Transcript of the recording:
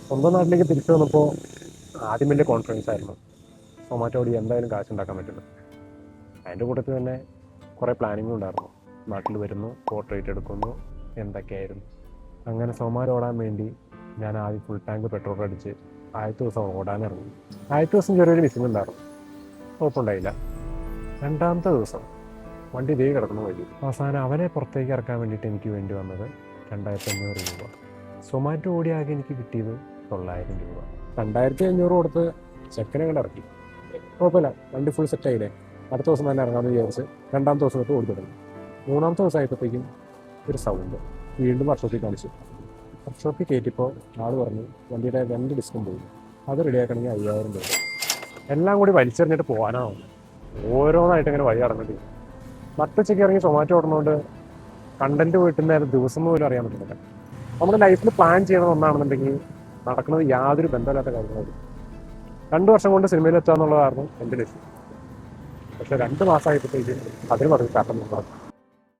സ്വന്തം നാട്ടിലേക്ക് തിരിച്ചു വന്നപ്പോൾ ആദ്യം വലിയ കോൺഫിഡൻസ് ആയിരുന്നു. സൊമാറ്റോ വഴി എന്തായാലും കാശുണ്ടാക്കാൻ പറ്റുന്നു. അതിൻ്റെ കൂട്ടത്തിൽ തന്നെ കുറേ പ്ലാനിങ്ങും ഉണ്ടായിരുന്നു. നാട്ടിൽ വരുന്നു, പോർട്രേറ്റ് എടുക്കുന്നു, എന്തൊക്കെയായിരുന്നു. അങ്ങനെ സൊമാറ്റോ ഓടാൻ വേണ്ടി ഞാൻ ആദ്യം ഫുൾ ടാങ്ക് പെട്രോൾ അടിച്ച് ആദ്യത്തെ ദിവസം ഓടാനിറങ്ങി. ആദ്യത്തെ ദിവസം ചെറിയൊരു മിസ്സിംഗ് ഉണ്ടായിരുന്നു, കുഴപ്പമുണ്ടായില്ല. രണ്ടാമത്തെ ദിവസം വണ്ടി ഇതേ കിടക്കുന്ന വഴി. അവസാനം അവനെ പുറത്തേക്ക് ഇറക്കാൻ വേണ്ടിയിട്ട് എനിക്ക് വേണ്ടി വന്നത് 2500 രൂപ. സൊമാറ്റോ ഓടി ആകെ എനിക്ക് കിട്ടിയത് 900 രൂപ. 2500 കൊടുത്ത് ചെക്കനെ കണ്ട് ഇറക്കി. കുഴപ്പമില്ല, വണ്ടി ഫുൾ സെറ്റ് ആയില്ലേ, അടുത്ത ദിവസം തന്നെ ഇറങ്ങാമെന്ന് വിചാരിച്ച് രണ്ടാമത്തെ ദിവസം തൊട്ട് ഓടി തുടങ്ങി. മൂന്നാമത്തെ ദിവസം ആയപ്പോഴത്തേക്കും ഒരു സൗണ്ട് വീണ്ടും വർക്ക്ഷോപ്പിൽ കാണിച്ചു. വർക്ക്ഷോപ്പിൽ കയറ്റിയപ്പോൾ ആൾ പറഞ്ഞു വണ്ടിയുടെ 2 ഡിസ്കും പോയി, അത് റെഡിയാക്കണമെങ്കിൽ 5000 രൂപ. എല്ലാം കൂടി വലിച്ചെറിഞ്ഞിട്ട് പോകാനാണ് ഓരോന്നായിട്ട് ഇങ്ങനെ വഴി നടന്നിട്ട്. നട്ടുച്ചയ്ക്ക് ഇറങ്ങി സൊമാറ്റോ ഓടുന്നതുകൊണ്ട് കണ്ടന്റ് വീട്ടുന്ന ദിവസം പോലും അറിയാൻ പറ്റുന്നില്ല. നമ്മുടെ ലൈഫിൽ പ്ലാൻ ചെയ്യണത് ഒന്നാണെന്നുണ്ടെങ്കിൽ നടക്കുന്നത് യാതൊരു ബന്ധമില്ലാത്ത കാര്യങ്ങളായിരിക്കും. 2 വർഷം കൊണ്ട് സിനിമയിൽ എത്തുക എന്നുള്ളതായിരുന്നു എൻ്റെ ലക്ഷ്യം. പക്ഷെ 2 മാസമായപ്പോഴത്തേക്ക് അതിന് പറഞ്ഞ് കാരണം